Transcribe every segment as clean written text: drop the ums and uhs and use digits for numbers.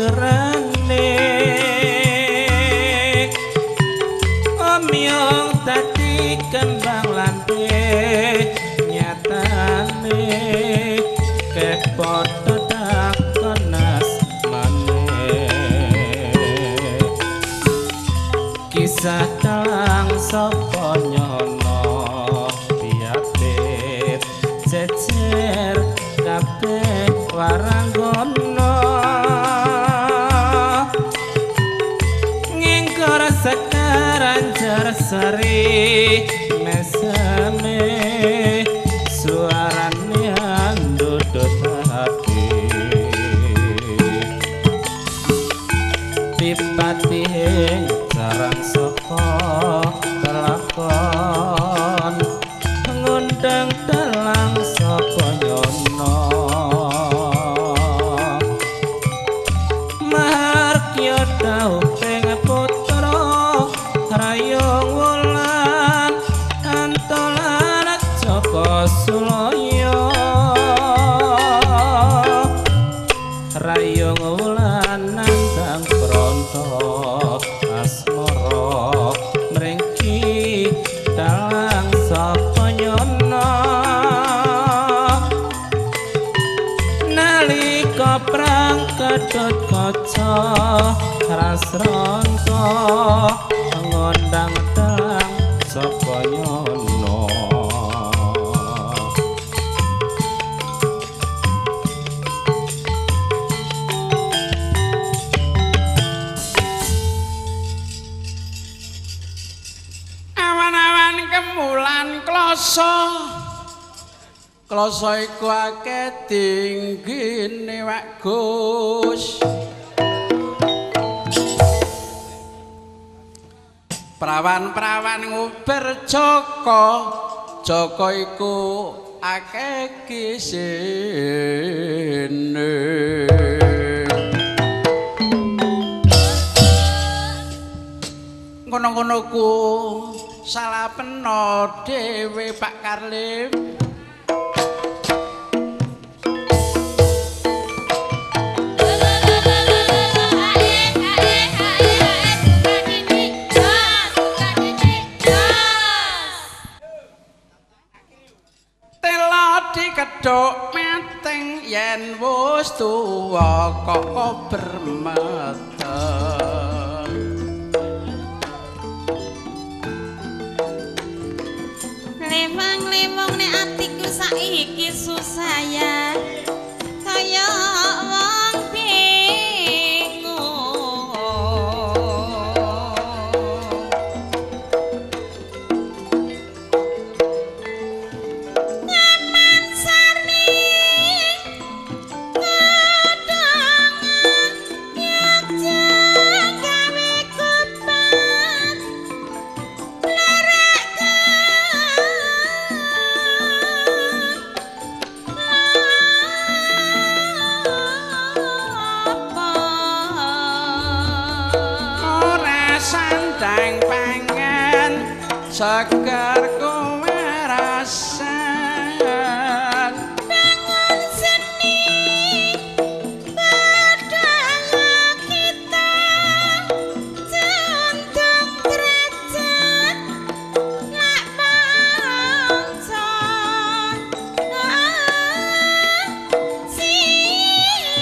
gerane omyong tadi kembang lambe nyatane kepot tedak kenas maneh kisah talang sapa nyono piatit jejer kabeh waranggono ngingkor sekaran jersari meseme suarane andudut hati pipatihing sarang saka kelakon ngundang dalang sapa nyono markya tau ping putra rayong wulan antolan Joko Sulaya rayong wulan nandang pronto asmara mringki dalang sapa nyono nalika prang kedhot kaca rasranta ngondang dalang sapa nyono awan-awan kemulan kloso kloso iku akeh tinggine wak Gus prawan-prawan nguber Joko Joko iku akeh kisine ngono-ngono ku salah peno dhewe Pak Karlim kedok meteng yen wis tuwa kok bermeten lemang-lemong nek atiku saiki susaya kaya wong bingung segar kowe rasan bangun seni padahal kita jantung derajat lak pancon sila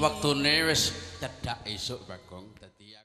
wektune wis cedhak esuk Bagong.